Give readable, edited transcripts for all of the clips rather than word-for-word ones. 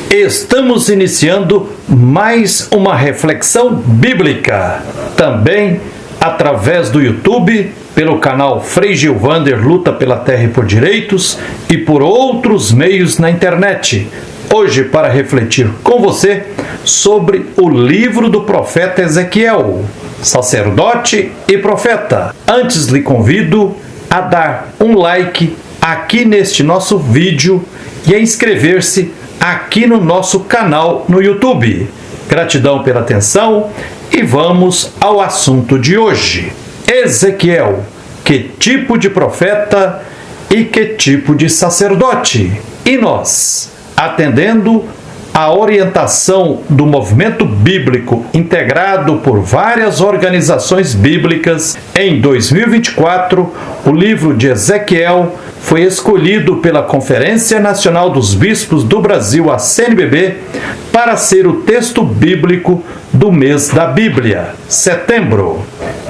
Estamos iniciando mais uma reflexão bíblica, também através do YouTube, pelo canal Frei Gilvander Luta pela Terra e por Direitos e por outros meios na internet. Hoje, para refletir com você sobre o livro do profeta Ezequiel, sacerdote e profeta. Antes, lhe convido a dar um like aqui neste nosso vídeo e a inscrever-se aqui no nosso canal no YouTube. Gratidão pela atenção e vamos ao assunto de hoje. Ezequiel, que tipo de profeta e que tipo de sacerdote? E nós, atendendo a orientação do movimento bíblico integrado por várias organizações bíblicas, em 2024, o livro de Ezequiel foi escolhido pela Conferência Nacional dos Bispos do Brasil, a CNBB, para ser o texto bíblico do mês da Bíblia, setembro.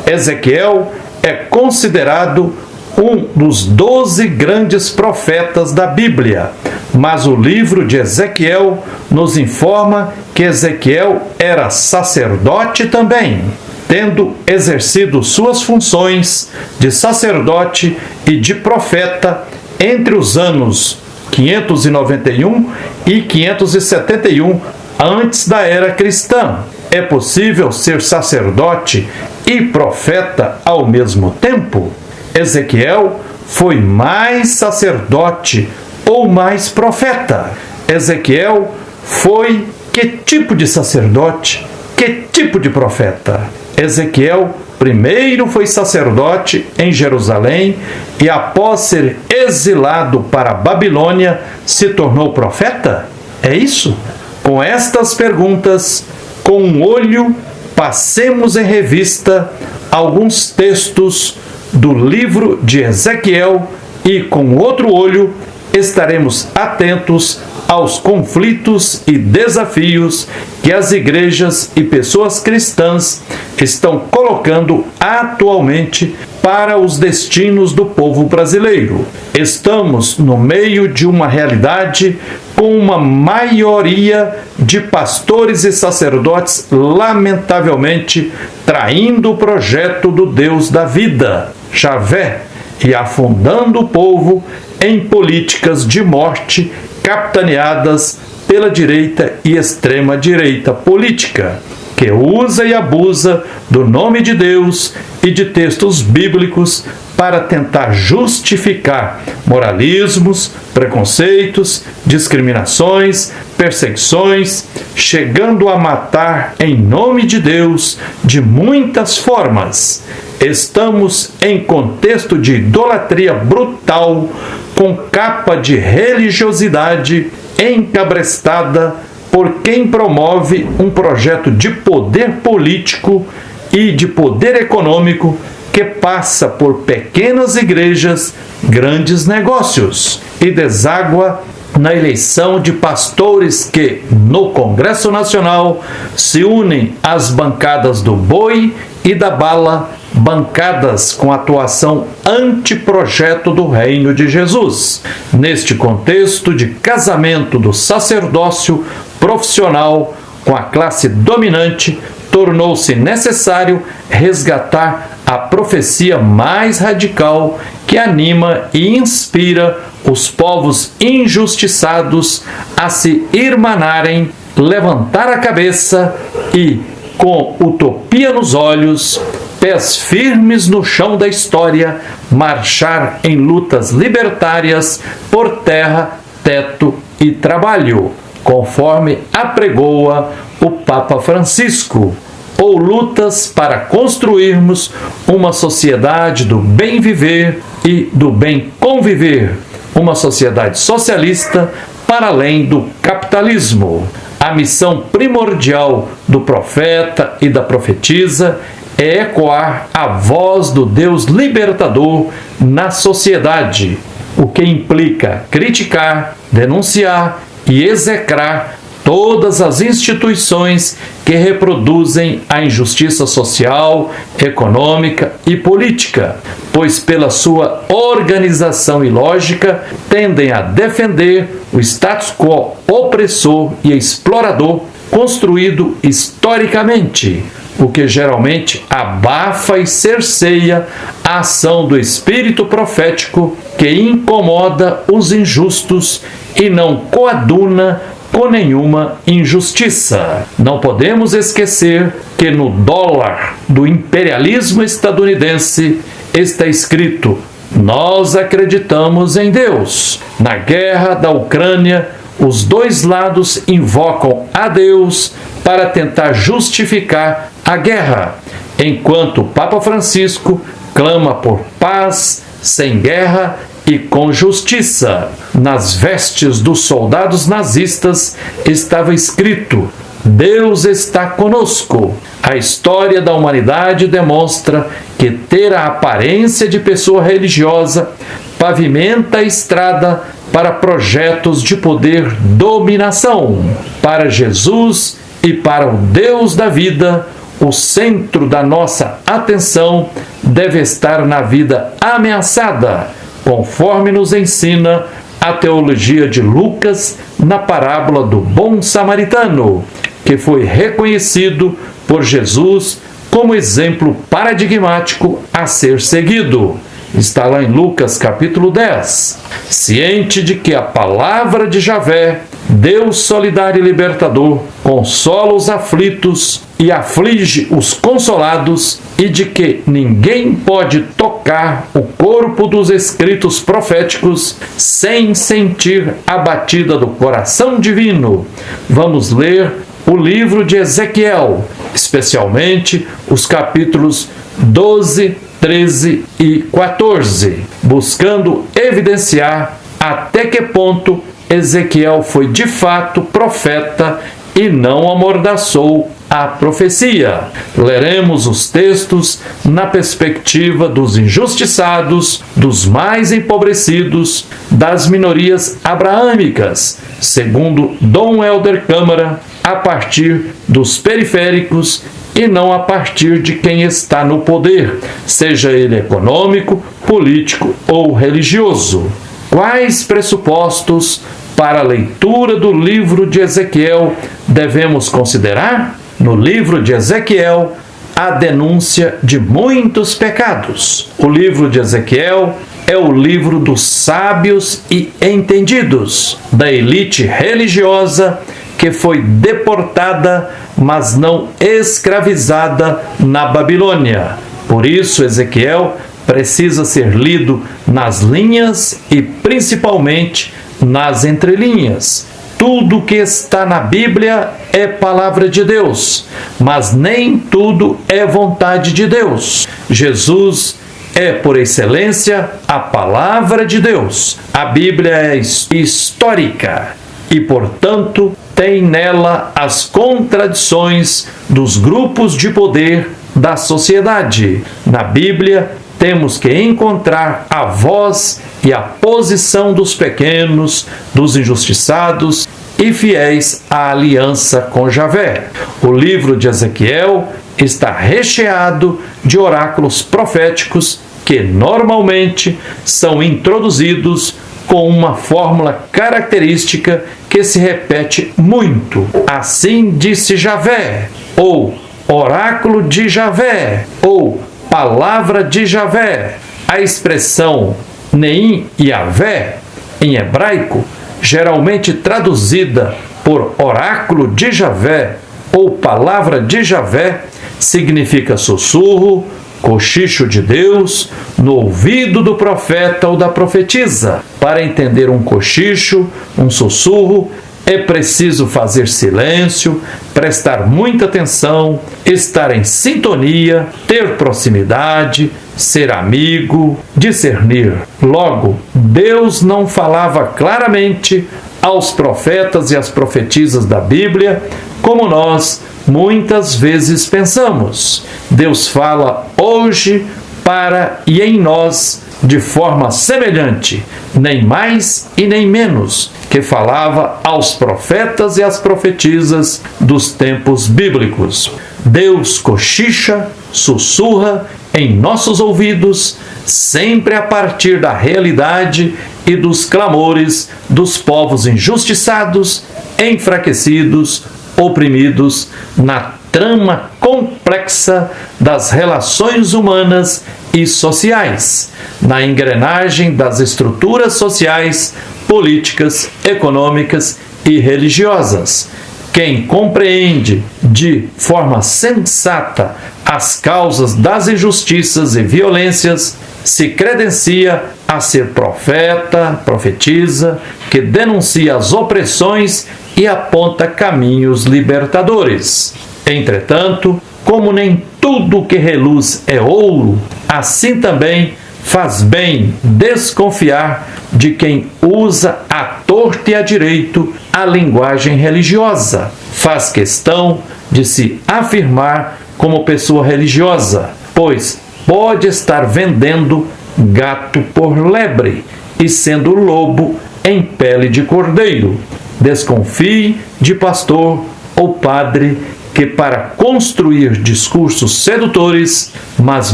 Ezequiel é considerado um dos 12 grandes profetas da Bíblia, mas o livro de Ezequiel nos informa que Ezequiel era sacerdote também, tendo exercido suas funções de sacerdote e de profeta entre os anos 591 e 571 antes da era cristã. É possível ser sacerdote e profeta ao mesmo tempo? Ezequiel foi mais sacerdote ou mais profeta? Ezequiel foi que tipo de sacerdote? Que tipo de profeta? Ezequiel primeiro foi sacerdote em Jerusalém e, após ser exilado para a Babilônia, se tornou profeta? É isso? Com estas perguntas, com um olho, passemos em revista alguns textos do livro de Ezequiel e, com outro olho, estaremos atentos aos conflitos e desafios que as igrejas e pessoas cristãs estão colocando atualmente para os destinos do povo brasileiro. Estamos no meio de uma realidade com uma maioria de pastores e sacerdotes lamentavelmente traindo o projeto do Deus da vida, Javé, e afundando o povo em políticas de morte capitaneadas pela direita e extrema-direita política, que usa e abusa do nome de Deus e de textos bíblicos para tentar justificar moralismos, preconceitos, discriminações, perseguições, chegando a matar em nome de Deus de muitas formas. Estamos em contexto de idolatria brutal, com capa de religiosidade encabrestada por quem promove um projeto de poder político e de poder econômico que passa por pequenas igrejas, grandes negócios e deságua na eleição de pastores que, no Congresso Nacional, se unem às bancadas do boi e da bala, bancadas com atuação antiprojeto do reino de Jesus. Neste contexto de casamento do sacerdócio profissional com a classe dominante, tornou-se necessário resgatar a profecia mais radical que anima e inspira os povos injustiçados a se irmanarem, levantar a cabeça e, com utopia nos olhos, pés firmes no chão da história, marchar em lutas libertárias por terra, teto e trabalho, conforme apregoa o Papa Francisco, ou lutas para construirmos uma sociedade do bem viver e do bem conviver, uma sociedade socialista para além do capitalismo. A missão primordial do profeta e da profetisa é ecoar a voz do Deus libertador na sociedade, o que implica criticar, denunciar e execrar todas as instituições que reproduzem a injustiça social, econômica e política, pois pela sua organização e lógica tendem a defender o status quo opressor e explorador construído historicamente, o que geralmente abafa e cerceia a ação do espírito profético que incomoda os injustos e não coaduna com nenhuma injustiça. Não podemos esquecer que no dólar do imperialismo estadunidense está escrito: nós acreditamos em Deus. Na guerra da Ucrânia, os dois lados invocam a Deus para tentar justificar a guerra, enquanto o Papa Francisco clama por paz, sem guerra e com justiça. Nas vestes dos soldados nazistas estava escrito: Deus está conosco. A história da humanidade demonstra que ter a aparência de pessoa religiosa pavimenta a estrada para projetos de poder dominação. Para Jesus e para o Deus da vida, o centro da nossa atenção deve estar na vida ameaçada, conforme nos ensina a teologia de Lucas na parábola do bom samaritano, que foi reconhecido por Jesus como exemplo paradigmático a ser seguido. Está lá em Lucas capítulo 10. Ciente de que a palavra de Javé, Deus solidário e libertador, consola os aflitos e aflige os consolados, e de que ninguém pode tocar o corpo dos escritos proféticos sem sentir a batida do coração divino, vamos ler o livro de Ezequiel, especialmente os capítulos 12, 13 e 14, buscando evidenciar até que ponto Ezequiel foi de fato profeta e não amordaçou a profecia. Leremos os textos na perspectiva dos injustiçados, dos mais empobrecidos, das minorias abraâmicas, segundo Dom Helder Câmara, a partir dos periféricos e não a partir de quem está no poder, seja ele econômico, político ou religioso. Quais pressupostos para a leitura do livro de Ezequiel devemos considerar? No livro de Ezequiel, a denúncia de muitos pecados. O livro de Ezequiel é o livro dos sábios e entendidos, da elite religiosa que foi deportada, mas não escravizada na Babilônia. Por isso, Ezequiel precisa ser lido nas linhas e principalmente nas entrelinhas. Tudo que está na Bíblia é palavra de Deus, mas nem tudo é vontade de Deus. Jesus é, por excelência, a palavra de Deus. A Bíblia é histórica e, portanto, tem nela as contradições dos grupos de poder da sociedade. Na Bíblia, temos que encontrar a voz e a posição dos pequenos, dos injustiçados e fiéis à aliança com Javé. O livro de Ezequiel está recheado de oráculos proféticos que normalmente são introduzidos com uma fórmula característica que se repete muito. Assim disse Javé, ou oráculo de Javé, ou palavra de Javé. A expressão Neim Yavé, em hebraico, geralmente traduzida por oráculo de Javé ou palavra de Javé, significa sussurro, cochicho de Deus no ouvido do profeta ou da profetisa. Para entender um cochicho, um sussurro, é preciso fazer silêncio, prestar muita atenção, estar em sintonia, ter proximidade, ser amigo, discernir. Logo, Deus não falava claramente aos profetas e às profetisas da Bíblia como nós muitas vezes pensamos. Deus fala hoje para e em nós de forma semelhante, nem mais e nem menos, que falava aos profetas e às profetisas dos tempos bíblicos. Deus cochicha, sussurra em nossos ouvidos, sempre a partir da realidade e dos clamores dos povos injustiçados, enfraquecidos, oprimidos, na trama complexa das relações humanas e sociais, na engrenagem das estruturas sociais, políticas, econômicas e religiosas. Quem compreende de forma sensata as causas das injustiças e violências se credencia a ser profeta, profetisa, que denuncia as opressões e aponta caminhos libertadores. Entretanto, como nem tudo que reluz é ouro, assim também faz bem desconfiar de quem usa à torto e à direito a linguagem religiosa. Faz questão de se afirmar como pessoa religiosa, pois pode estar vendendo gato por lebre e sendo lobo em pele de cordeiro. Desconfie de pastor ou padre que, para construir discursos sedutores, mas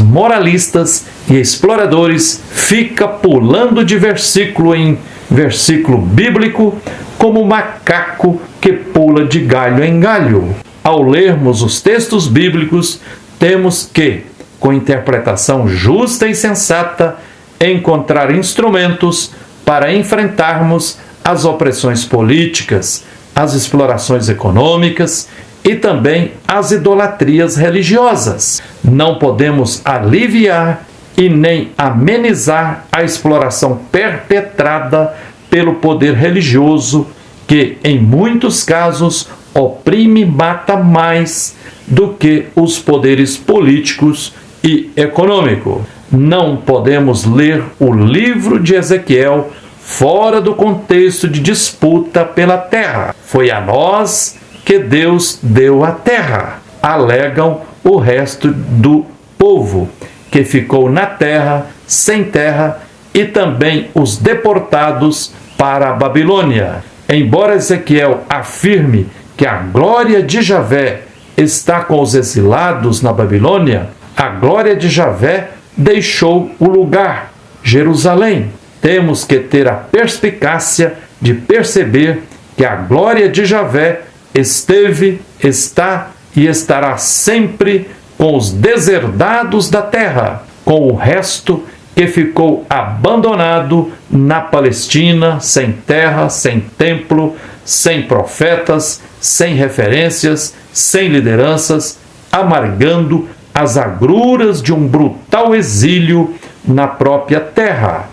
moralistas e exploradores, fica pulando de versículo em versículo bíblico como macaco que pula de galho em galho. Ao lermos os textos bíblicos, temos que, com interpretação justa e sensata, encontrar instrumentos para enfrentarmos as opressões políticas, as explorações econômicas e também as idolatrias religiosas. Não podemos aliviar e nem amenizar a exploração perpetrada pelo poder religioso que, em muitos casos, oprime e mata mais do que os poderes políticos e econômicos. Não podemos ler o livro de Ezequiel fora do contexto de disputa pela terra. Foi a nós que Deus deu a terra, alegam o resto do povo, que ficou na terra, sem terra, e também os deportados para a Babilônia. Embora Ezequiel afirme que a glória de Javé está com os exilados na Babilônia, a glória de Javé deixou o lugar, Jerusalém. Temos que ter a perspicácia de perceber que a glória de Javé esteve, está e estará sempre com os deserdados da terra, com o resto que ficou abandonado na Palestina, sem terra, sem templo, sem profetas, sem referências, sem lideranças, amargando as agruras de um brutal exílio na própria terra.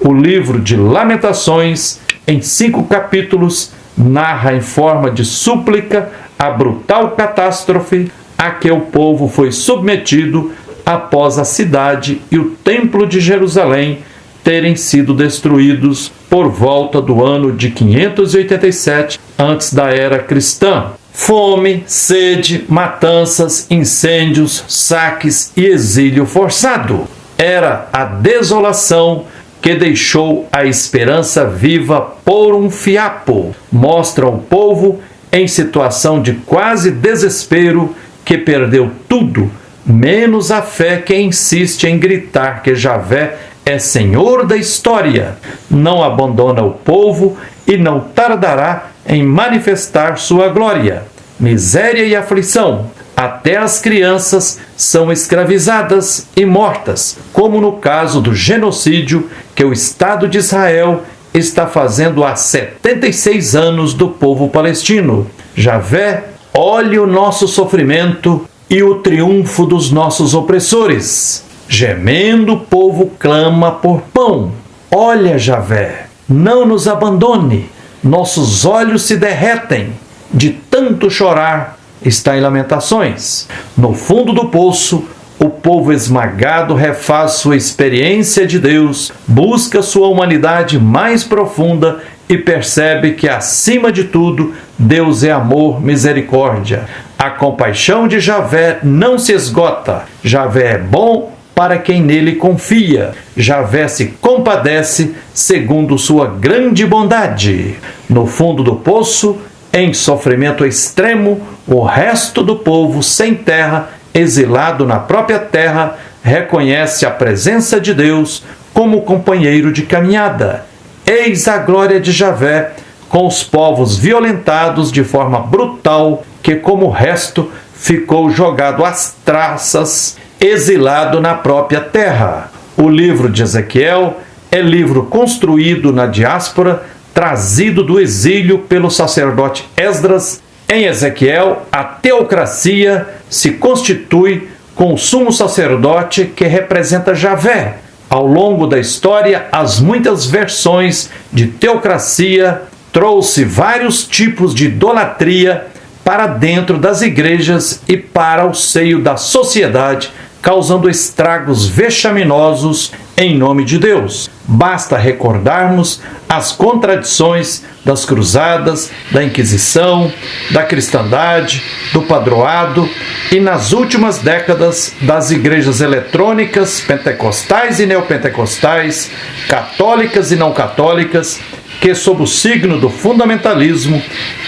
O livro de Lamentações, em 5 capítulos, narra em forma de súplica a brutal catástrofe a que o povo foi submetido após a cidade e o templo de Jerusalém terem sido destruídos por volta do ano de 587 antes da era cristã. Fome, sede, matanças, incêndios, saques e exílio forçado. Era a desolação que deixou a esperança viva por um fiapo. Mostra o povo em situação de quase desespero que perdeu tudo, menos a fé que insiste em gritar que Javé é Senhor da história. Não abandona o povo e não tardará em manifestar sua glória. Miséria e aflição. Até as crianças são escravizadas e mortas, como no caso do genocídio que o Estado de Israel está fazendo há 76 anos do povo palestino. Javé, olhe o nosso sofrimento e o triunfo dos nossos opressores. Gemendo, o povo clama por pão. Olha, Javé, não nos abandone. Nossos olhos se derretem de tanto chorar. Está em Lamentações. No fundo do poço, o povo esmagado refaz sua experiência de Deus, busca sua humanidade mais profunda e percebe que, acima de tudo, Deus é amor, misericórdia. A compaixão de Javé não se esgota. Javé é bom para quem nele confia. Javé se compadece segundo sua grande bondade. No fundo do poço, em sofrimento extremo, o resto do povo sem terra, exilado na própria terra, reconhece a presença de Deus como companheiro de caminhada. Eis a glória de Javé com os povos violentados de forma brutal, que como o resto ficou jogado às traças, exilado na própria terra. O livro de Ezequiel é livro construído na diáspora, trazido do exílio pelo sacerdote Esdras. Em Ezequiel, a teocracia se constitui com o sumo sacerdote que representa Javé. Ao longo da história, as muitas versões de teocracia trouxe vários tipos de idolatria para dentro das igrejas e para o seio da sociedade, causando estragos vexaminosos em nome de Deus. Basta recordarmos as contradições das cruzadas, da Inquisição, da cristandade, do padroado e, nas últimas décadas, das igrejas eletrônicas, pentecostais e neopentecostais, católicas e não católicas, que, sob o signo do fundamentalismo,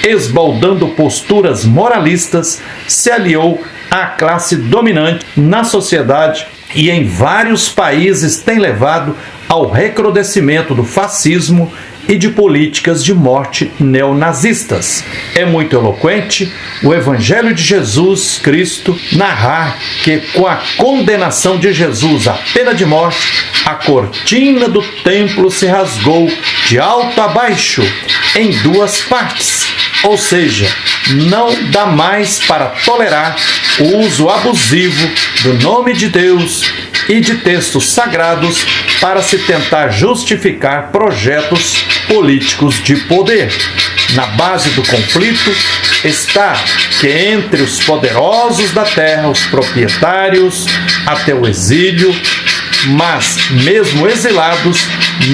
esbaldando posturas moralistas, se aliou à classe dominante na sociedade e em vários países tem levado ao recrudescimento do fascismo e de políticas de morte neonazistas. É muito eloquente o Evangelho de Jesus Cristo narrar que, com a condenação de Jesus à pena de morte, a cortina do templo se rasgou de alto a baixo em duas partes. Ou seja, não dá mais para tolerar o uso abusivo do nome de Deus e de textos sagrados para se tentar justificar projetos políticos de poder. Na base do conflito está que entre os poderosos da terra, os proprietários, até o exílio, mas mesmo exilados,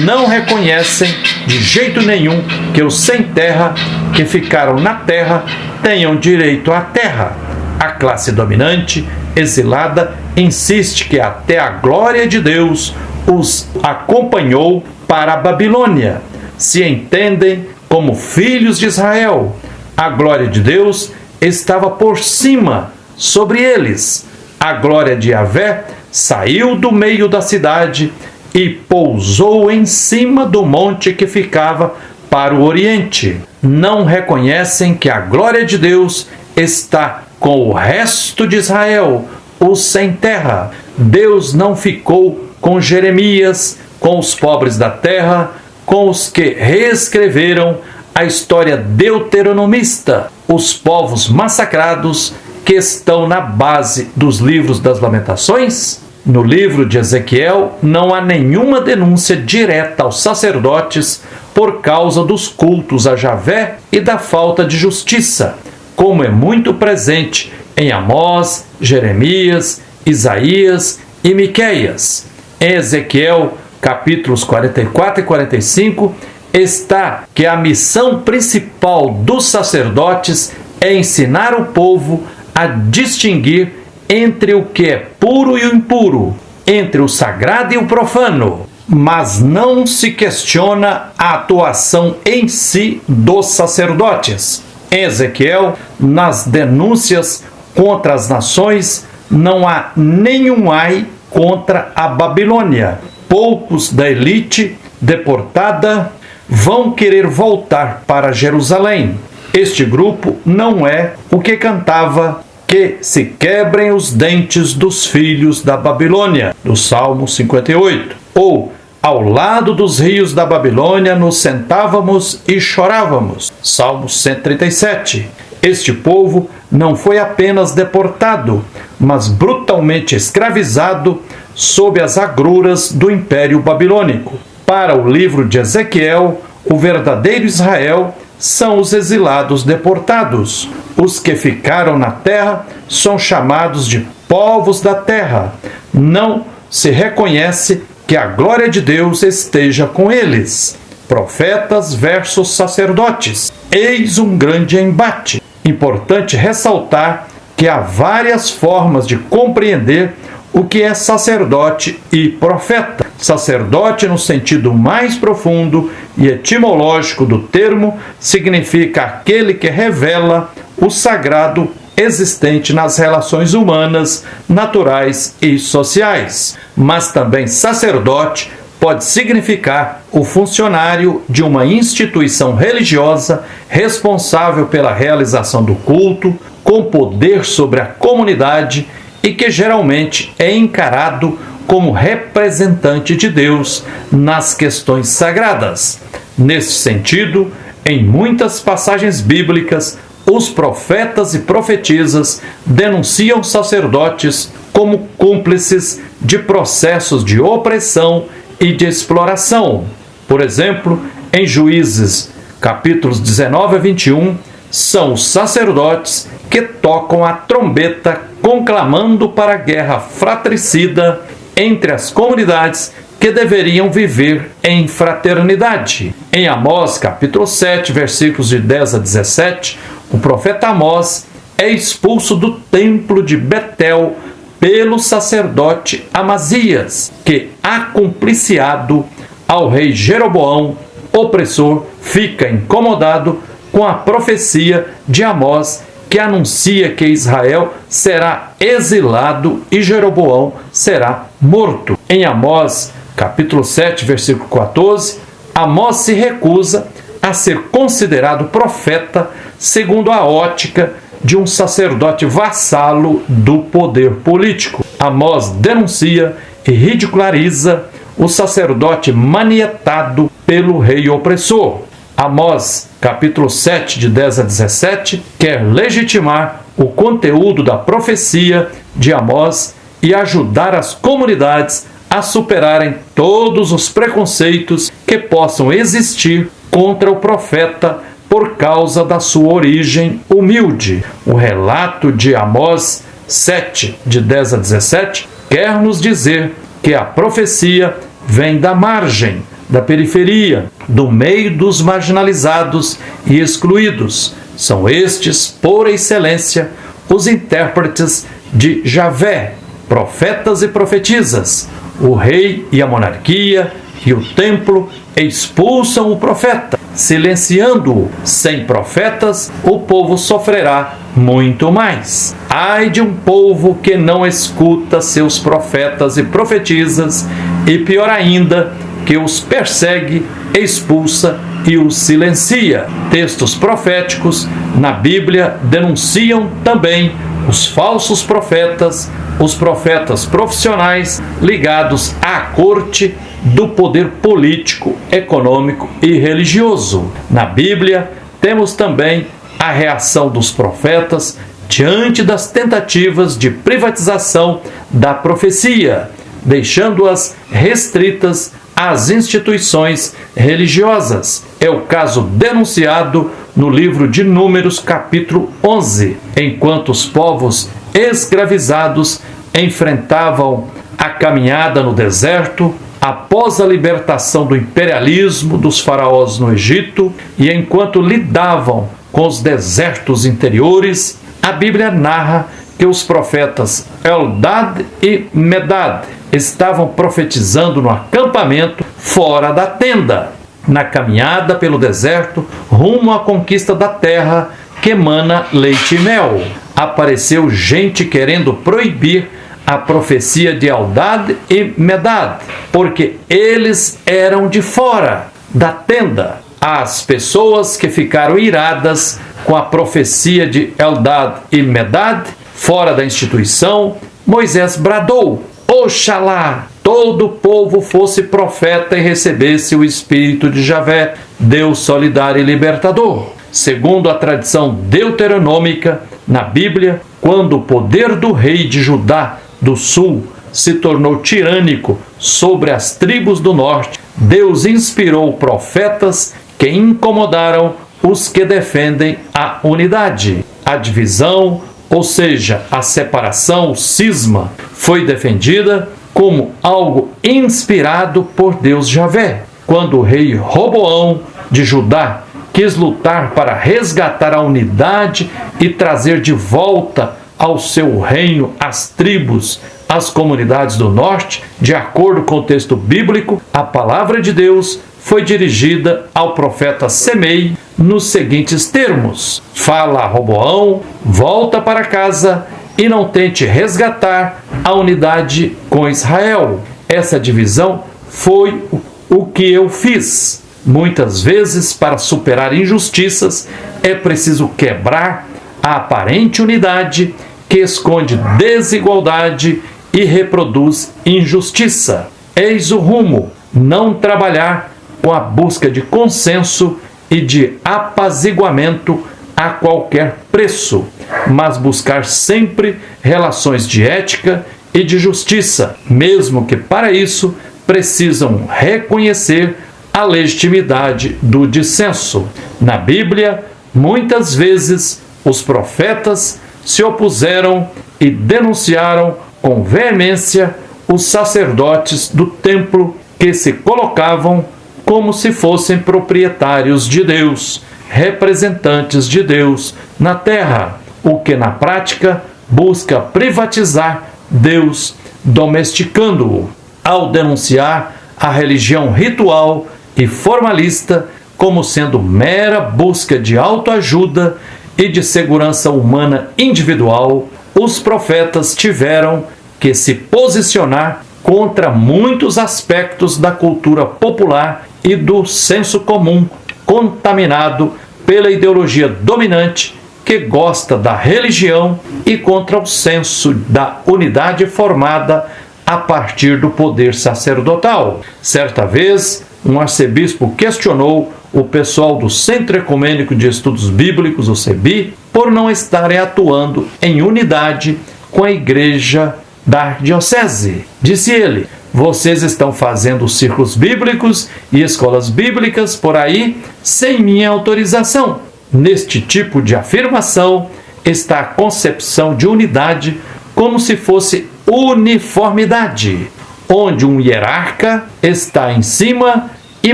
não reconhecem de jeito nenhum que os sem terra que ficaram na terra tenham direito à terra. A classe dominante, exilada, insiste que até a glória de Deus os acompanhou para a Babilônia. Se entendem como filhos de Israel. A glória de Deus estava por cima, sobre eles. A glória de Javé saiu do meio da cidade e pousou em cima do monte que ficava para o oriente. Não reconhecem que a glória de Deus está com o resto de Israel, os sem terra. Deus não ficou com Jeremias, com os pobres da terra, com os que reescreveram a história deuteronomista, os povos massacrados que estão na base dos livros das Lamentações. No livro de Ezequiel não há nenhuma denúncia direta aos sacerdotes por causa dos cultos a Javé e da falta de justiça, como é muito presente em Amós, Jeremias, Isaías e Miqueias. Em Ezequiel, capítulos 44 e 45, está que a missão principal dos sacerdotes é ensinar o povo a distinguir entre o que é puro e o impuro, entre o sagrado e o profano, mas não se questiona a atuação em si dos sacerdotes. Em Ezequiel, nas denúncias contra as nações, não há nenhum ai contra a Babilônia. Poucos da elite deportada vão querer voltar para Jerusalém. Este grupo não é o que cantava que se quebrem os dentes dos filhos da Babilônia, do Salmo 58. Ou, ao lado dos rios da Babilônia nos sentávamos e chorávamos, Salmo 137. Este povo não foi apenas deportado, mas brutalmente escravizado sob as agruras do Império Babilônico. Para o livro de Ezequiel, o verdadeiro Israel são os exilados deportados. Os que ficaram na terra são chamados de povos da terra. Não se reconhece que a glória de Deus esteja com eles. Profetas versus sacerdotes. Eis um grande embate. Importante ressaltar que há várias formas de compreender o que é sacerdote e profeta. Sacerdote, no sentido mais profundo e etimológico do termo, significa aquele que revela o sagrado existente nas relações humanas, naturais e sociais. Mas também sacerdote pode significar o funcionário de uma instituição religiosa responsável pela realização do culto, com poder sobre a comunidade e que geralmente é encarado como representante de Deus nas questões sagradas. Nesse sentido, em muitas passagens bíblicas, os profetas e profetisas denunciam sacerdotes como cúmplices de processos de opressão e de exploração. Por exemplo, em Juízes, capítulos 19 a 21, são os sacerdotes que tocam a trombeta conclamando para a guerra fratricida entre as comunidades que deveriam viver em fraternidade. Em Amós, capítulo 7, versículos de 10 a 17, o profeta Amós é expulso do templo de Betel pelo sacerdote Amazias, que, acumpliciado ao rei Jeroboão, opressor, fica incomodado com a profecia de Amós, que anuncia que Israel será exilado e Jeroboão será morto. Em Amós, capítulo 7, versículo 14, Amós se recusa a ser considerado profeta segundo a ótica de um sacerdote vassalo do poder político. Amós denuncia e ridiculariza o sacerdote manietado pelo rei opressor. Amós, capítulo 7, de 10 a 17, quer legitimar o conteúdo da profecia de Amós e ajudar as comunidades a superarem todos os preconceitos que possam existir contra o profeta por causa da sua origem humilde. O relato de Amós 7, de 10 a 17, quer nos dizer que a profecia vem da margem, da periferia, do meio dos marginalizados e excluídos. São estes, por excelência, os intérpretes de Javé, profetas e profetisas. O rei e a monarquia e o templo expulsam o profeta, silenciando-o. Sem profetas, o povo sofrerá muito mais. Ai de um povo que não escuta seus profetas e profetisas, e pior ainda, que os persegue, expulsa e os silencia. Textos proféticos na Bíblia denunciam também os falsos profetas, os profetas profissionais ligados à corte do poder político, econômico e religioso. Na Bíblia, temos também a reação dos profetas diante das tentativas de privatização da profecia, deixando-as restritas às instituições religiosas. É o caso denunciado no livro de Números, capítulo 11, enquanto os povos escravizados enfrentavam a caminhada no deserto, após a libertação do imperialismo dos faraós no Egito, e enquanto lidavam com os desertos interiores, a Bíblia narra que os profetas Eldad e Medad estavam profetizando no acampamento fora da tenda, na caminhada pelo deserto rumo à conquista da terra que emana leite e mel. Apareceu gente querendo proibir a profecia de Eldad e Medad, porque eles eram de fora da tenda. As pessoas que ficaram iradas com a profecia de Eldad e Medad, fora da instituição, Moisés bradou: Oxalá todo o povo fosse profeta e recebesse o Espírito de Javé, Deus solidário e libertador. Segundo a tradição deuteronômica, na Bíblia, quando o poder do rei de Judá do sul se tornou tirânico sobre as tribos do norte, Deus inspirou profetas que incomodaram os que defendem a unidade. A divisão, ou seja, a separação, o cisma, foi defendida como algo inspirado por Deus Javé. Quando o rei Roboão de Judá quis lutar para resgatar a unidade e trazer de volta ao seu reino as tribos as comunidades do norte, de acordo com o texto bíblico, a palavra de Deus foi dirigida ao profeta Semei nos seguintes termos: fala a Roboão, volta para casa e não tente resgatar a unidade com Israel. Essa divisão foi o que eu fiz. Muitas vezes, para superar injustiças, é preciso quebrar a aparente unidade que esconde desigualdade e reproduz injustiça. Eis o rumo: não trabalhar com a busca de consenso e de apaziguamento a qualquer preço, mas buscar sempre relações de ética e de justiça, mesmo que para isso precisam reconhecer a legitimidade do dissenso. Na Bíblia, muitas vezes os profetas se opuseram e denunciaram com veemência os sacerdotes do templo que se colocavam como se fossem proprietários de Deus, representantes de Deus na terra, o que na prática busca privatizar Deus, domesticando-o. Ao denunciar a religião ritual e formalista como sendo mera busca de autoajuda e de segurança humana individual, os profetas tiveram que se posicionar contra muitos aspectos da cultura popular e do senso comum, contaminado pela ideologia dominante que gosta da religião, e contra o senso da unidade formada a partir do poder sacerdotal. Certa vez, um arcebispo questionou o pessoal do Centro Ecumênico de Estudos Bíblicos, o CEBI, por não estarem atuando em unidade com a igreja da arquidiocese. Disse ele: vocês estão fazendo círculos bíblicos e escolas bíblicas por aí sem minha autorização. Neste tipo de afirmação está a concepção de unidade como se fosse uniformidade, onde um hierarca está em cima e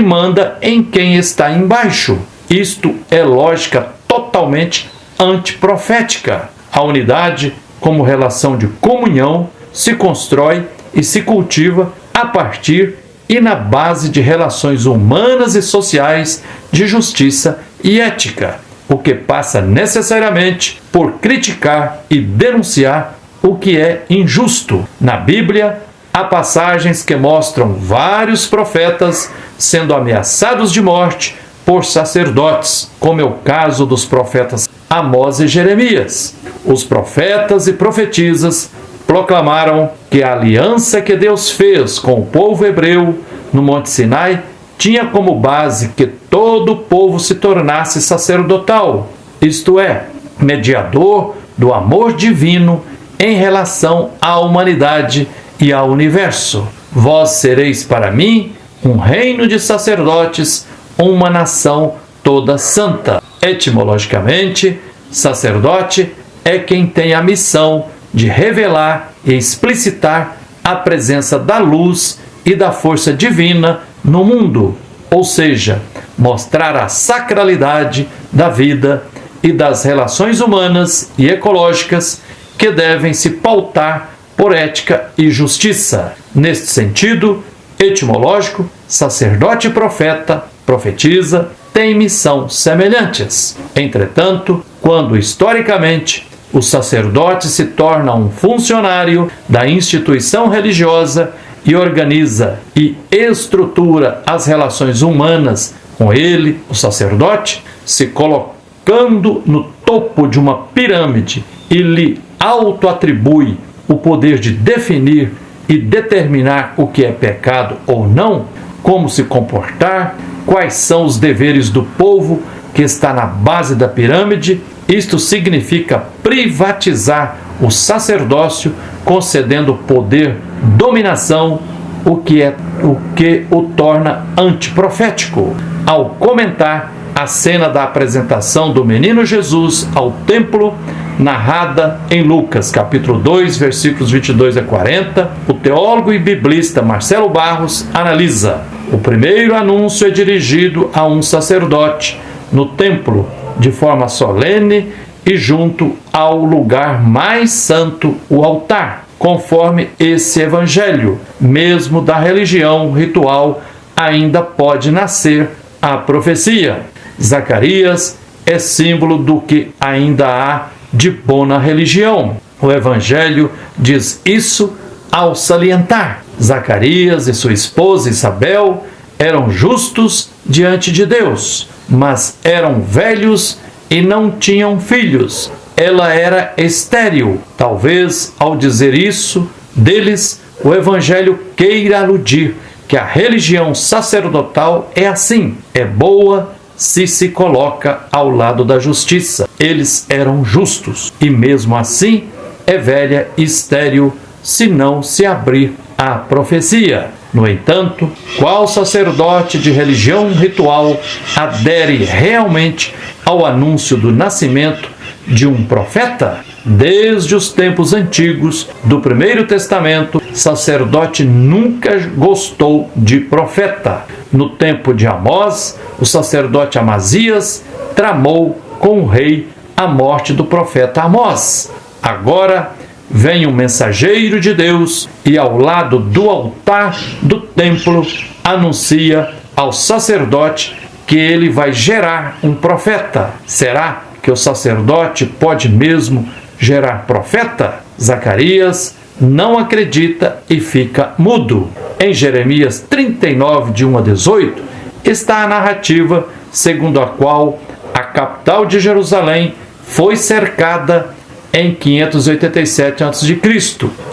manda em quem está embaixo. Isto é lógica totalmente antiprofética. A unidade, como relação de comunhão, se constrói e se cultiva a partir e na base de relações humanas e sociais de justiça e ética, o que passa necessariamente por criticar e denunciar o que é injusto. Na Bíblia, há passagens que mostram vários profetas sendo ameaçados de morte por sacerdotes, como é o caso dos profetas Amós e Jeremias. Os profetas e profetisas proclamaram que a aliança que Deus fez com o povo hebreu no Monte Sinai tinha como base que todo o povo se tornasse sacerdotal, isto é, mediador do amor divino em relação à humanidade e ao universo. Vós sereis para mim um reino de sacerdotes, uma nação toda santa. Etimologicamente, sacerdote é quem tem a missão de revelar e explicitar a presença da luz e da força divina no mundo, ou seja, mostrar a sacralidade da vida e das relações humanas e ecológicas que devem se pautar por ética e justiça. Neste sentido etimológico, sacerdote e profeta, profetisa, têm missão semelhantes. Entretanto, quando historicamente o sacerdote se torna um funcionário da instituição religiosa e organiza e estrutura as relações humanas com ele, o sacerdote, se colocando no topo de uma pirâmide e lhe autoatribui o poder de definir e determinar o que é pecado ou não, como se comportar, quais são os deveres do povo que está na base da pirâmide. Isto significa privatizar o sacerdócio, concedendo poder, dominação, o que o torna antiprofético. Ao comentar a cena da apresentação do menino Jesus ao templo, narrada em Lucas, capítulo 2, versículos 22 a 40, o teólogo e biblista Marcelo Barros analisa: o primeiro anúncio é dirigido a um sacerdote no templo, de forma solene e junto ao lugar mais santo, o altar. conforme esse evangelho. Mesmo da religião ritual ainda pode nascer a profecia. Zacarias é símbolo do que ainda há de bom na religião. O evangelho diz isso ao salientar: Zacarias e sua esposa Isabel eram justos diante de Deus, mas eram velhos e não tinham filhos. Ela era estéril. Talvez, ao dizer isso deles, o evangelho queira aludir que a religião sacerdotal é assim, é boa se coloca ao lado da justiça. Eles eram justos e mesmo assim é velha e estéril se não se abrir à profecia. No entanto, qual sacerdote de religião ritual adere realmente ao anúncio do nascimento de um profeta? Desde os tempos antigos do Primeiro Testamento, sacerdote nunca gostou de profeta. No tempo de Amós, o sacerdote Amazias tramou com o rei a morte do profeta Amós. Agora vem um mensageiro de Deus e, ao lado do altar do templo, anuncia ao sacerdote que ele vai gerar um profeta. Será que o sacerdote pode mesmo gerar profeta? Zacarias não acredita e fica mudo. Em Jeremias 39, de 1 a 18, está a narrativa segundo a qual a capital de Jerusalém foi cercada em 587 a.C.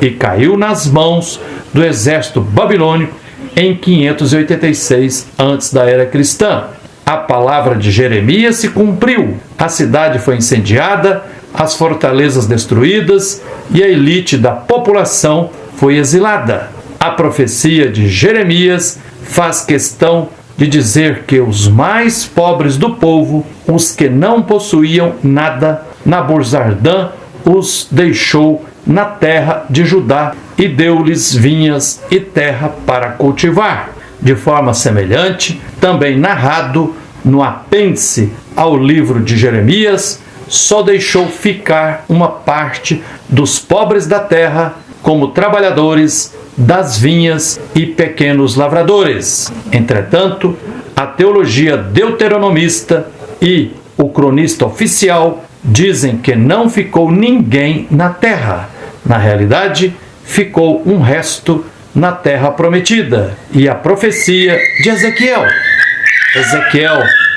e caiu nas mãos do exército babilônico em 586 antes da era cristã. A palavra de Jeremias se cumpriu. A cidade foi incendiada, as fortalezas destruídas e a elite da população foi exilada. A profecia de Jeremias faz questão de dizer que os mais pobres do povo, os que não possuíam nada, Nabuzaradã os deixou na terra de Judá e deu-lhes vinhas e terra para cultivar. De forma semelhante, também narrado no apêndice ao livro de Jeremias, só deixou ficar uma parte dos pobres da terra como trabalhadores das vinhas e pequenos lavradores. Entretanto, a teologia deuteronomista e o cronista oficial dizem que não ficou ninguém na terra. Na realidade, ficou um resto na terra prometida. E a profecia de Ezequiel,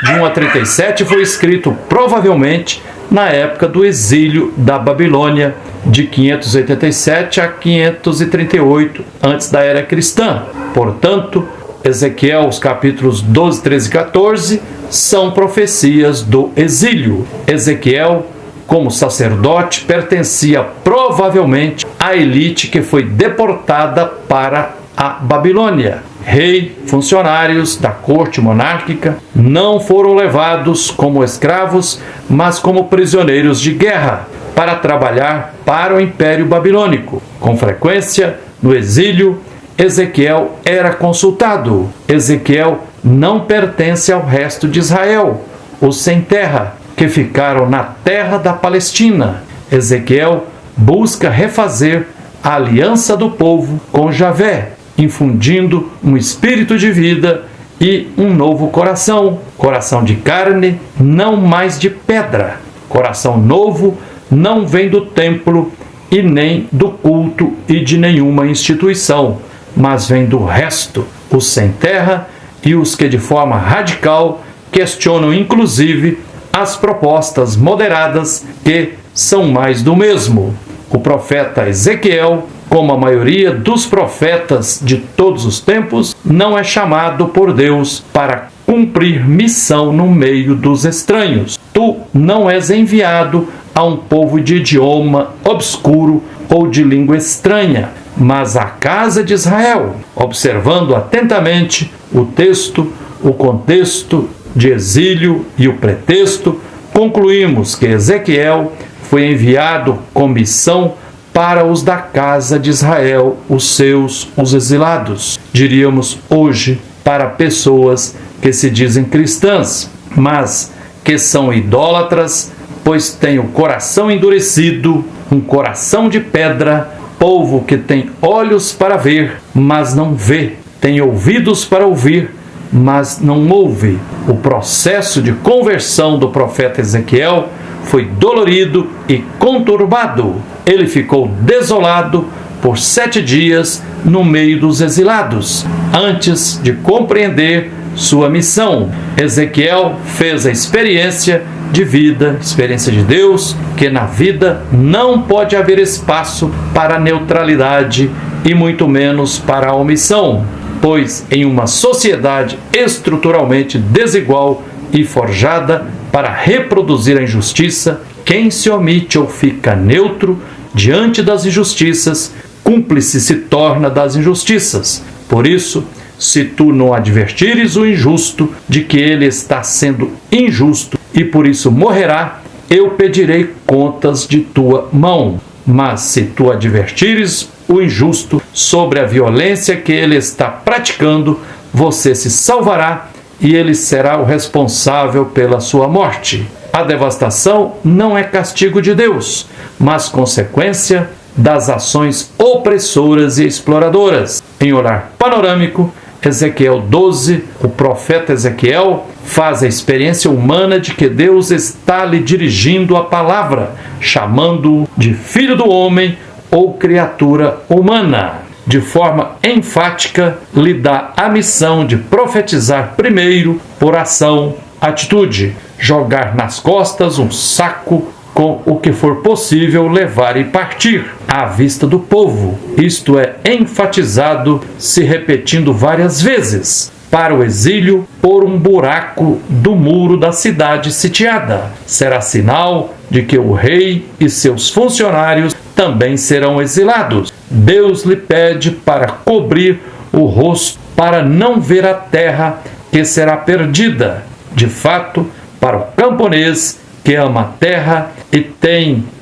de 1 a 37, foi escrito provavelmente na época do exílio da Babilônia, de 587 a 538 antes da era cristã. Portanto, Ezequiel, os capítulos 12, 13 e 14, são profecias do exílio. Ezequiel, como sacerdote, pertencia provavelmente à elite que foi deportada para a Babilônia. Rei, funcionários da corte monárquica não foram levados como escravos, mas como prisioneiros de guerra para trabalhar para o Império Babilônico. Com frequência, no exílio, Ezequiel era consultado. Ezequiel não pertence ao resto de Israel, os sem terra, que ficaram na terra da Palestina. Ezequiel busca refazer a aliança do povo com Javé, infundindo um espírito de vida e um novo coração, coração de carne, não mais de pedra. Coração novo não vem do templo e nem do culto e de nenhuma instituição, mas vem do resto, os sem terra e os que de forma radical questionam inclusive as propostas moderadas que são mais do mesmo. O profeta Ezequiel, como a maioria dos profetas de todos os tempos, não é chamado por Deus para cumprir missão no meio dos estranhos. Tu não és enviado a um povo de idioma obscuro ou de língua estranha, mas à casa de Israel. Observando atentamente o texto, o contexto de exílio e o pretexto, concluímos que Ezequiel foi enviado com missão para os da casa de Israel, os exilados. Diríamos hoje para pessoas que se dizem cristãs, mas que são idólatras, pois têm o coração endurecido, um coração de pedra, povo que tem olhos para ver, mas não vê, tem ouvidos para ouvir, mas não ouve. O processo de conversão do profeta Ezequiel foi dolorido e conturbado. Ele ficou desolado por 7 dias no meio dos exilados, antes de compreender sua missão. Ezequiel fez a experiência de vida, experiência de Deus, que na vida não pode haver espaço para a neutralidade e muito menos para a omissão, pois em uma sociedade estruturalmente desigual e forjada para reproduzir a injustiça, quem se omite ou fica neutro diante das injustiças, cúmplice se torna das injustiças. Por isso, se tu não advertires o injusto de que ele está sendo injusto e por isso morrerá, eu pedirei contas de tua mão. Mas se tu advertires o injusto sobre a violência que ele está praticando, você se salvará e ele será o responsável pela sua morte. A devastação não é castigo de Deus, mas consequência das ações opressoras e exploradoras. Em olhar panorâmico, Ezequiel 12, o profeta Ezequiel faz a experiência humana de que Deus está lhe dirigindo a palavra, chamando-o de filho do homem ou criatura humana. De forma enfática, lhe dá a missão de profetizar primeiro por ação, atitude, jogar nas costas um saco com o que for possível levar e partir, à vista do povo. Isto é enfatizado, se repetindo várias vezes. Para o exílio, por um buraco do muro da cidade sitiada. Será sinal de que o rei e seus funcionários também serão exilados. Deus lhe pede para cobrir o rosto, para não ver a terra que será perdida. De fato, para o camponês que ama a terra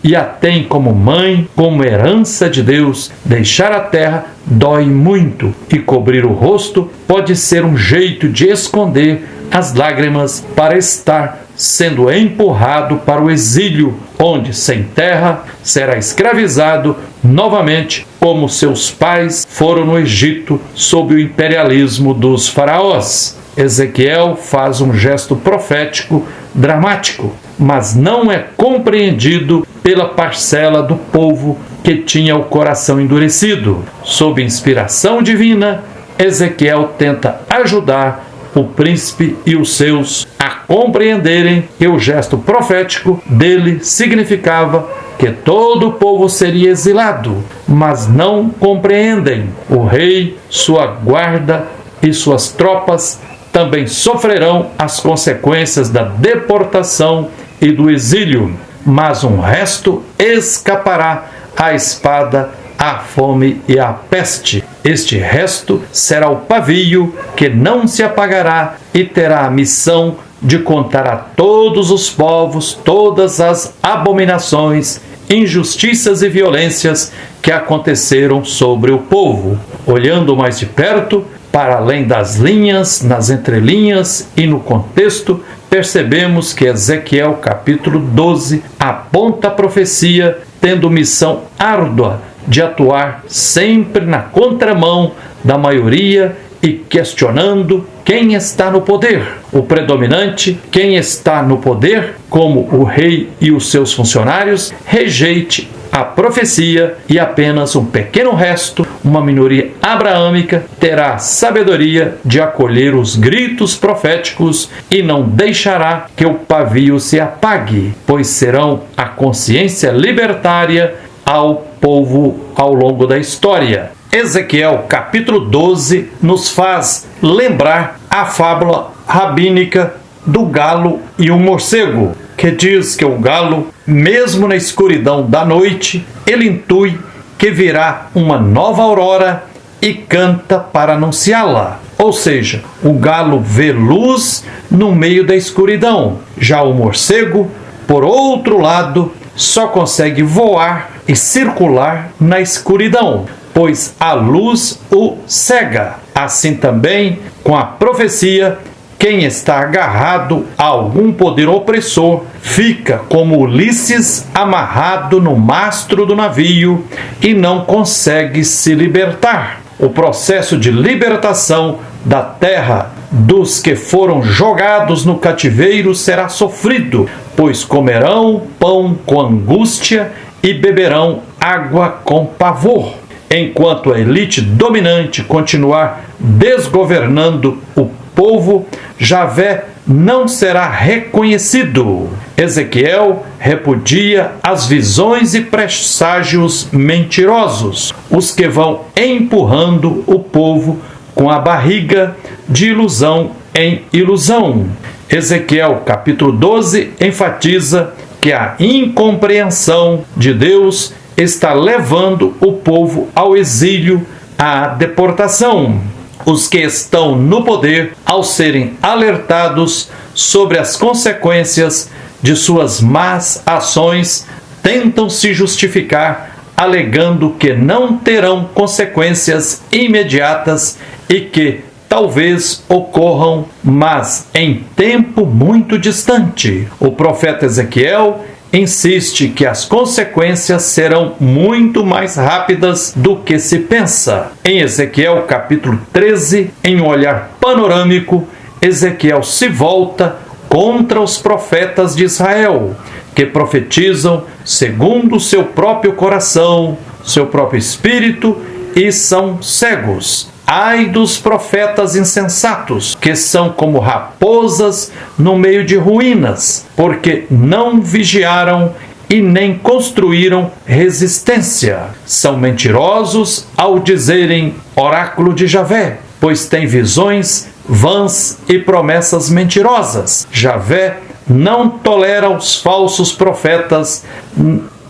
e a tem como mãe, como herança de Deus, deixar a terra dói muito, e cobrir o rosto pode ser um jeito de esconder as lágrimas para estar sendo empurrado para o exílio, onde sem terra será escravizado novamente, como seus pais foram no Egito sob o imperialismo dos faraós. Ezequiel faz um gesto profético dramático, mas não é compreendido pela parcela do povo que tinha o coração endurecido. Sob inspiração divina, Ezequiel tenta ajudar o príncipe e os seus a compreenderem que o gesto profético dele significava que todo o povo seria exilado, mas não compreendem. O rei, sua guarda e suas tropas também sofrerão as consequências da deportação e do exílio, mas um resto escapará à espada, à fome e à peste. Este resto será o pavio que não se apagará e terá a missão de contar a todos os povos todas as abominações, injustiças e violências que aconteceram sobre o povo. Olhando mais de perto, para além das linhas, nas entrelinhas e no contexto, percebemos que Ezequiel capítulo 12 aponta a profecia tendo missão árdua de atuar sempre na contramão da maioria e questionando quem está no poder. O predominante, quem está no poder, como o rei e os seus funcionários, rejeite a profecia e apenas um pequeno resto, uma minoria abraâmica, terá a sabedoria de acolher os gritos proféticos e não deixará que o pavio se apague, pois serão a consciência libertária ao povo ao longo da história. Ezequiel capítulo 12 nos faz lembrar a fábula rabínica do galo e o morcego, que diz que o galo, mesmo na escuridão da noite, ele intui que virá uma nova aurora e canta para anunciá-la. Ou seja, o galo vê luz no meio da escuridão. Já o morcego, por outro lado, só consegue voar e circular na escuridão, pois a luz o cega. Assim também, com a profecia, quem está agarrado a algum poder opressor fica como Ulisses amarrado no mastro do navio e não consegue se libertar. O processo de libertação da terra dos que foram jogados no cativeiro será sofrido, pois comerão pão com angústia e beberão água com pavor. Enquanto a elite dominante continuar desgovernando o povo, Javé não será reconhecido. Ezequiel repudia as visões e presságios mentirosos, os que vão empurrando o povo com a barriga de ilusão em ilusão. Ezequiel capítulo 12 enfatiza que a incompreensão de Deus está levando o povo ao exílio, à deportação. Os que estão no poder, ao serem alertados sobre as consequências de suas más ações, tentam se justificar, alegando que não terão consequências imediatas e que talvez ocorram, mas em tempo muito distante. O profeta Ezequiel insiste que as consequências serão muito mais rápidas do que se pensa. Em Ezequiel capítulo 13, em um olhar panorâmico, Ezequiel se volta contra os profetas de Israel, que profetizam segundo o seu próprio coração, seu próprio espírito, e são cegos. Ai dos profetas insensatos, que são como raposas no meio de ruínas, porque não vigiaram e nem construíram resistência. São mentirosos ao dizerem oráculo de Javé, pois têm visões vãs e promessas mentirosas. Javé não tolera os falsos profetas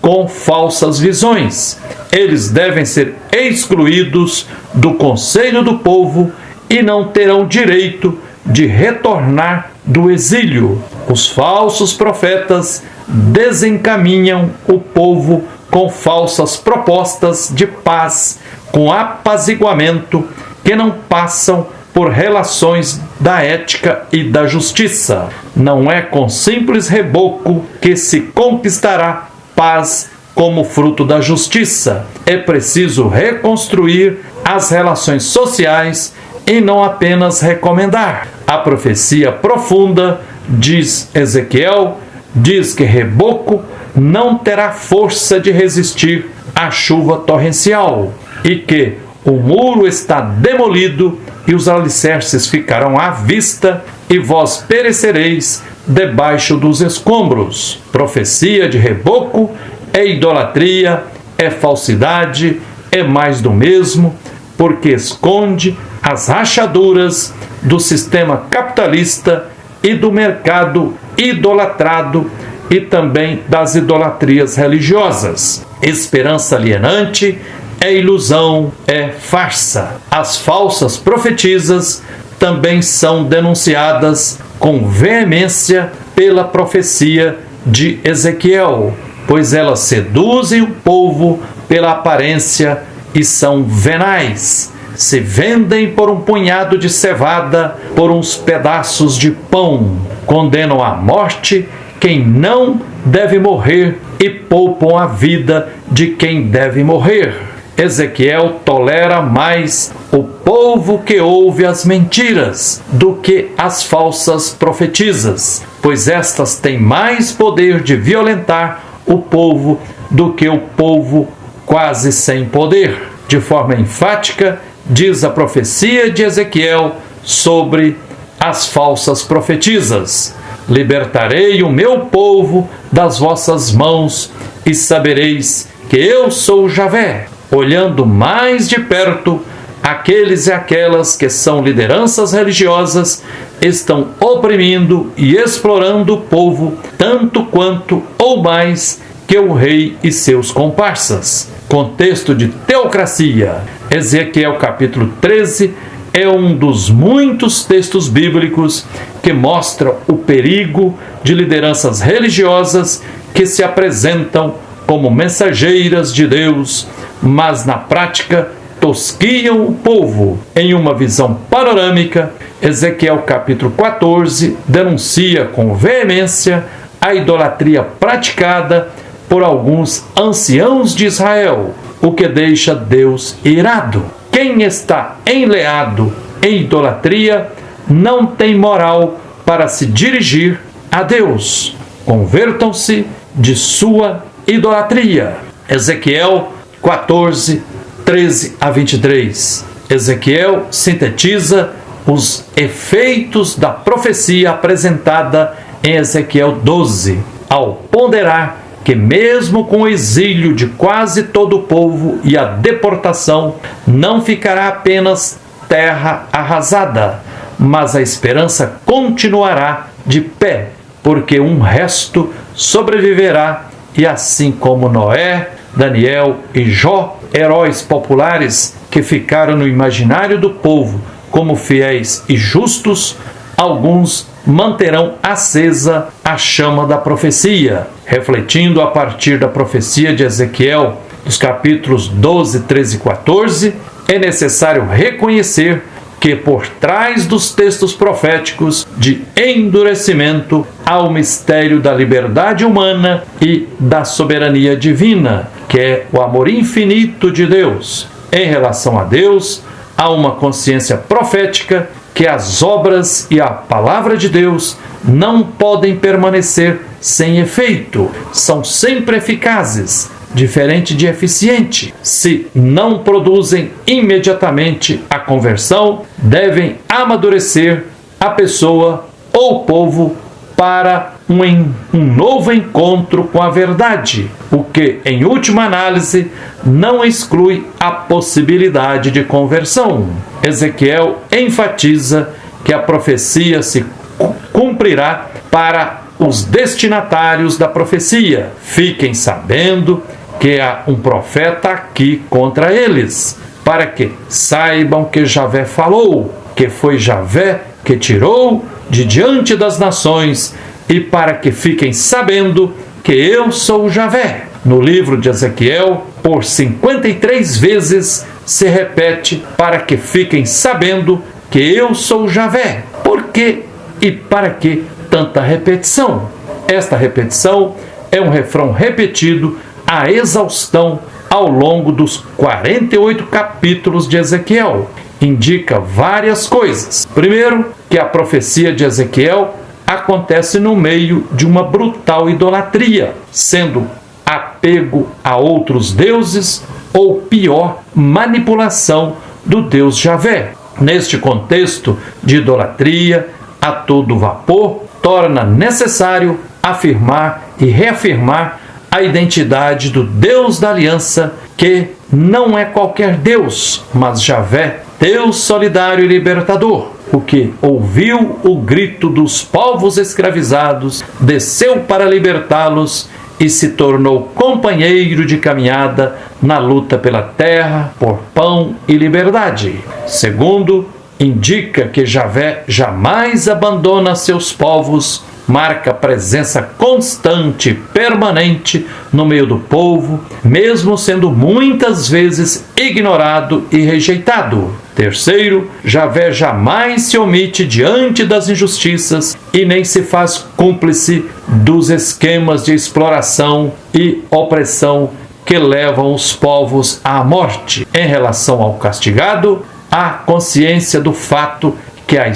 com falsas visões. Eles devem ser excluídos do conselho do povo e não terão direito de retornar do exílio. Os falsos profetas desencaminham o povo com falsas propostas de paz, com apaziguamento, que não passam por relações da ética e da justiça. Não é com simples reboco que se conquistará paz como fruto da justiça. É preciso reconstruir as relações sociais e não apenas recomendar. A profecia profunda, diz Ezequiel, diz que reboco não terá força de resistir à chuva torrencial e que o muro está demolido e os alicerces ficarão à vista e vós perecereis debaixo dos escombros. Profecia de reboco é idolatria, é falsidade, é mais do mesmo, porque esconde as rachaduras do sistema capitalista e do mercado idolatrado e também das idolatrias religiosas. Esperança alienante é ilusão, é farsa. As falsas profetisas também são denunciadas com veemência pela profecia de Ezequiel, pois elas seduzem o povo pela aparência e são venais. Se vendem por um punhado de cevada, por uns pedaços de pão. Condenam à morte quem não deve morrer e poupam a vida de quem deve morrer. Ezequiel tolera mais o povo que ouve as mentiras do que as falsas profetisas, pois estas têm mais poder de violentar o povo do que o povo quase sem poder. De forma enfática, diz a profecia de Ezequiel sobre as falsas profetisas: libertarei o meu povo das vossas mãos e sabereis que eu sou Javé. Olhando mais de perto, aqueles e aquelas que são lideranças religiosas estão oprimindo e explorando o povo tanto quanto ou mais que o rei e seus comparsas. Contexto de teocracia. Ezequiel capítulo 13 é um dos muitos textos bíblicos que mostra o perigo de lideranças religiosas que se apresentam como mensageiras de Deus, mas na prática tosquiam o povo. Em uma visão panorâmica, Ezequiel capítulo 14 denuncia com veemência a a idolatria praticada por alguns anciãos de Israel, o que deixa Deus irado. Quem está enleado em idolatria não tem moral para se dirigir a Deus. Convertam-se de sua idolatria. Ezequiel 14, 13 a 23. Ezequiel sintetiza os efeitos da profecia apresentada em Ezequiel 12, ao ponderar que mesmo com o exílio de quase todo o povo e a deportação, não ficará apenas terra arrasada, mas a esperança continuará de pé, porque um resto sobreviverá, e assim como Noé, Daniel e Jó, heróis populares que ficaram no imaginário do povo como fiéis e justos, alguns manterão acesa a chama da profecia. Refletindo a partir da profecia de Ezequiel, dos capítulos 12, 13 e 14, é necessário reconhecer que por trás dos textos proféticos de endurecimento há o mistério da liberdade humana e da soberania divina, que é o amor infinito de Deus. Em relação a Deus, há uma consciência profética que as obras e a palavra de Deus não podem permanecer sem efeito, são sempre eficazes, diferente de eficiente. Se não produzem imediatamente a conversão, devem amadurecer a pessoa ou o povo para um novo encontro com a verdade, o que, em última análise, não exclui a possibilidade de conversão. Ezequiel enfatiza que a profecia se cumprirá para os destinatários da profecia. Fiquem sabendo que há um profeta aqui contra eles, para que saibam que Javé falou, que foi Javé que tirou de diante das nações, e para que fiquem sabendo que eu sou Javé. No livro de Ezequiel, por 53 vezes se repete para que fiquem sabendo que eu sou Javé. Por que e para que tanta repetição? Esta repetição é um refrão repetido à exaustão ao longo dos 48 capítulos de Ezequiel. Indica várias coisas. Primeiro, que a profecia de Ezequiel acontece no meio de uma brutal idolatria, sendo apego a outros deuses ou, pior, manipulação do Deus Javé. Neste contexto de idolatria a todo vapor, torna necessário afirmar e reafirmar a identidade do Deus da aliança, que não é qualquer Deus, mas Javé, Deus solidário e libertador, o que ouviu o grito dos povos escravizados, desceu para libertá-los e se tornou companheiro de caminhada na luta pela terra, por pão e liberdade. Segundo, indica que Javé jamais abandona seus povos, marca presença constante e permanente no meio do povo, mesmo sendo muitas vezes ignorado e rejeitado. Terceiro, Javé jamais se omite diante das injustiças e nem se faz cúmplice dos esquemas de exploração e opressão que levam os povos à morte. Em relação ao castigado, há consciência do fato que a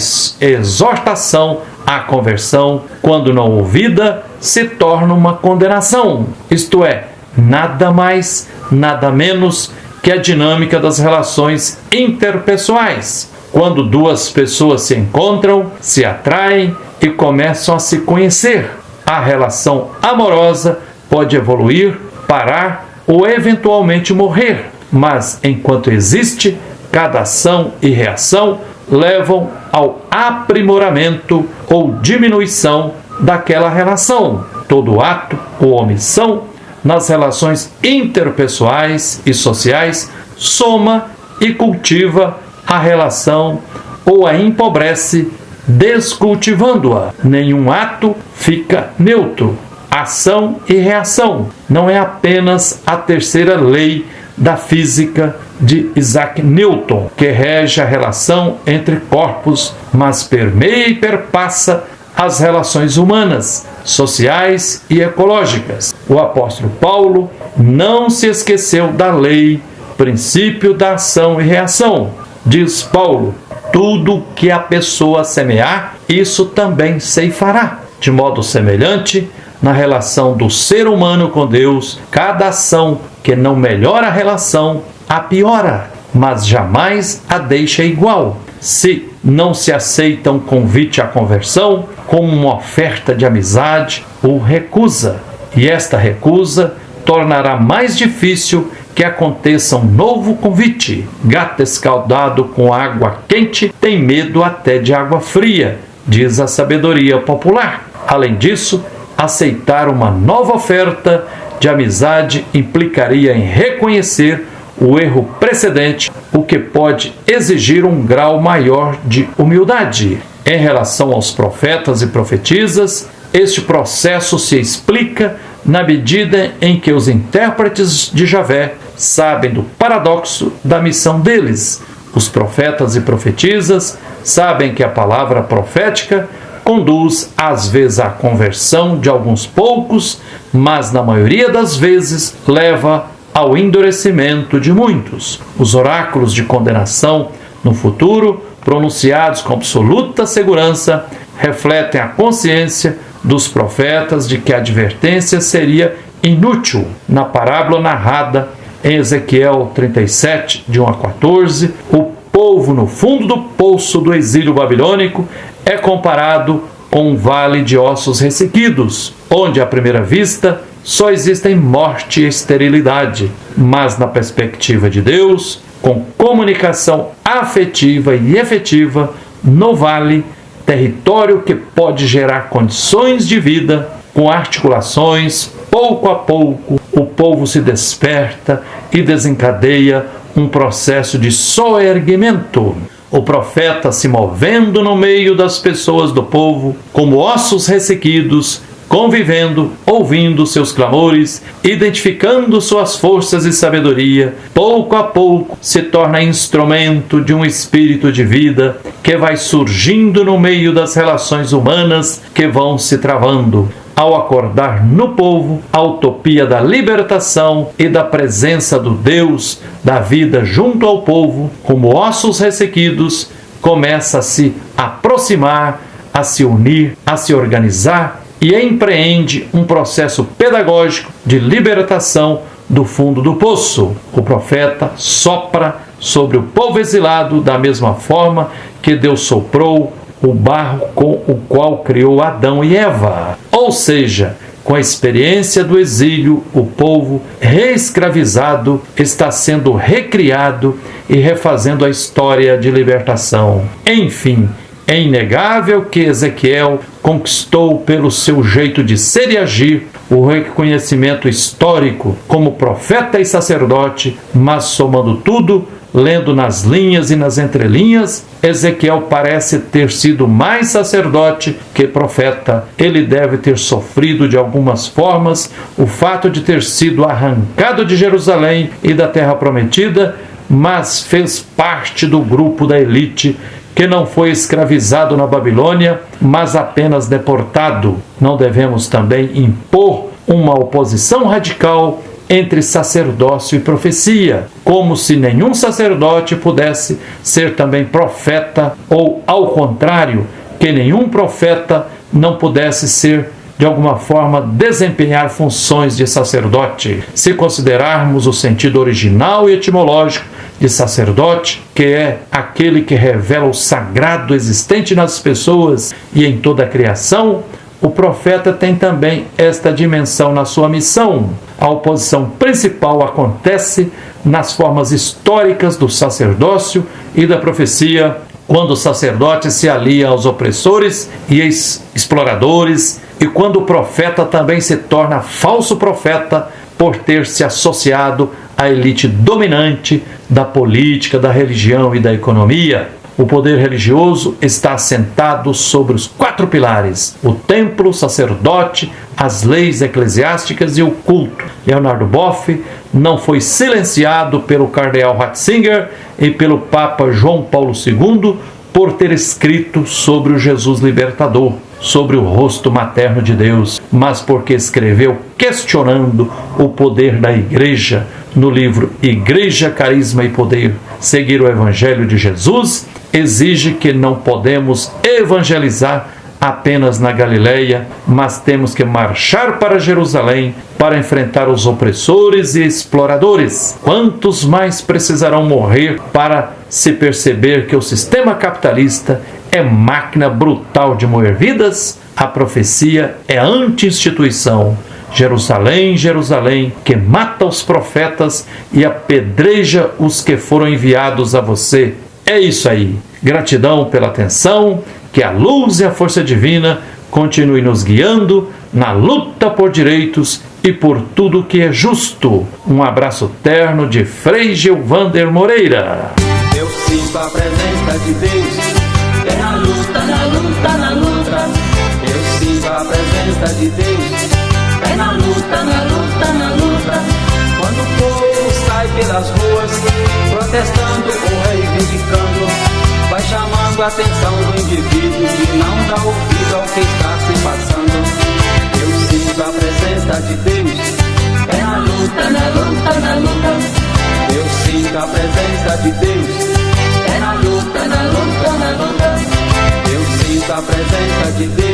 exortação à conversão, quando não ouvida, se torna uma condenação. Isto é, nada mais, nada menos que a dinâmica das relações interpessoais. Quando duas pessoas se encontram, se atraem e começam a se conhecer, a relação amorosa pode evoluir, parar ou eventualmente morrer. Mas, enquanto existe, cada ação e reação levam ao aprimoramento ou diminuição daquela relação. Todo ato ou omissão nas relações interpessoais e sociais soma e cultiva a relação ou a empobrece, descultivando-a. Nenhum ato fica neutro. Ação e reação não é apenas a terceira lei da física de Isaac Newton, que rege a relação entre corpos, mas permeia e perpassa as relações humanas, sociais e ecológicas. O apóstolo Paulo não se esqueceu da lei, princípio da ação e reação. Diz Paulo: tudo que a pessoa semear, isso também ceifará. De modo semelhante, na relação do ser humano com Deus, cada ação que não melhora a relação, a piora, mas jamais a deixa igual. Se não se aceita um convite à conversão como uma oferta de amizade, o recusa. E esta recusa tornará mais difícil que aconteça um novo convite. Gato escaldado com água quente tem medo até de água fria, diz a sabedoria popular. Além disso, aceitar uma nova oferta de amizade implicaria em reconhecer o erro precedente, o que pode exigir um grau maior de humildade. Em relação aos profetas e profetisas, este processo se explica na medida em que os intérpretes de Javé sabem do paradoxo da missão deles. Os profetas e profetisas sabem que a palavra profética conduz às vezes à conversão de alguns poucos, mas na maioria das vezes leva ao endurecimento de muitos. Os oráculos de condenação no futuro, pronunciados com absoluta segurança, refletem a consciência dos profetas de que a advertência seria inútil. Na parábola narrada em Ezequiel 37, de 1 a 14, o povo no fundo do poço do exílio babilônico é comparado com um vale de ossos ressequidos, onde à primeira vista só existem morte e esterilidade, mas na perspectiva de Deus, com comunicação afetiva e efetiva, no vale, território que pode gerar condições de vida, com articulações, pouco a pouco, o povo se desperta e desencadeia um processo de soerguimento. O profeta se movendo no meio das pessoas do povo, como ossos ressequidos, convivendo, ouvindo seus clamores, identificando suas forças e sabedoria, pouco a pouco se torna instrumento de um espírito de vida que vai surgindo no meio das relações humanas que vão se travando. Ao acordar no povo a utopia da libertação e da presença do Deus da vida junto ao povo, como ossos ressequidos, começa a se aproximar, a se unir, a se organizar, e empreende um processo pedagógico de libertação do fundo do poço. O profeta sopra sobre o povo exilado da mesma forma que Deus soprou o barro com o qual criou Adão e Eva. Ou seja, com a experiência do exílio, o povo reescravizado está sendo recriado e refazendo a história de libertação. Enfim, é inegável que Ezequiel conquistou pelo seu jeito de ser e agir o reconhecimento histórico como profeta e sacerdote, mas somando tudo, lendo nas linhas e nas entrelinhas, Ezequiel parece ter sido mais sacerdote que profeta. Ele deve ter sofrido de algumas formas o fato de ter sido arrancado de Jerusalém e da Terra Prometida, mas fez parte do grupo da elite que não foi escravizado na Babilônia, mas apenas deportado. Não devemos também impor uma oposição radical entre sacerdócio e profecia, como se nenhum sacerdote pudesse ser também profeta, ou, ao contrário, que nenhum profeta não pudesse ser, de alguma forma, desempenhar funções de sacerdote. Se considerarmos o sentido original e etimológico de sacerdote, que é aquele que revela o sagrado existente nas pessoas e em toda a criação, o profeta tem também esta dimensão na sua missão. A oposição principal acontece nas formas históricas do sacerdócio e da profecia, quando o sacerdote se alia aos opressores e exploradores, e quando o profeta também se torna falso profeta por ter se associado à elite dominante da política, da religião e da economia. O poder religioso está assentado sobre os 4 pilares: o templo, o sacerdote, as leis eclesiásticas e o culto. Leonardo Boff não foi silenciado pelo cardeal Ratzinger e pelo Papa João Paulo II por ter escrito sobre o Jesus libertador. sobre o rosto materno de Deus, mas porque escreveu questionando o poder da igreja no livro Igreja, Carisma e Poder. Seguir o Evangelho de Jesus exige que não podemos evangelizar apenas na Galileia, mas temos que marchar para Jerusalém para enfrentar os opressores e exploradores. Quantos mais precisarão morrer para se perceber que o sistema capitalista é máquina brutal de moer vidas? A profecia é anti-instituição. Jerusalém, Jerusalém, que mata os profetas e apedreja os que foram enviados a você. É isso aí. Gratidão pela atenção. Que a luz e a força divina continue nos guiando na luta por direitos e por tudo que é justo. Um abraço terno de Frei Gilvander Moreira. Eu sinto a presença de Deus, é na luta, na luta, na luta. Eu sinto a presença de Deus, é na luta, na luta, na luta. Quando o povo sai pelas ruas, protestando ou reivindicando, vai chamando a atenção do indivíduo que não dá ouvido ao que está se passando. Eu sinto a presença de Deus, é na luta, na luta, na luta. Eu sinto a presença de Deus, é na luta, na luta, na luta. Eu sinto a presença de Deus.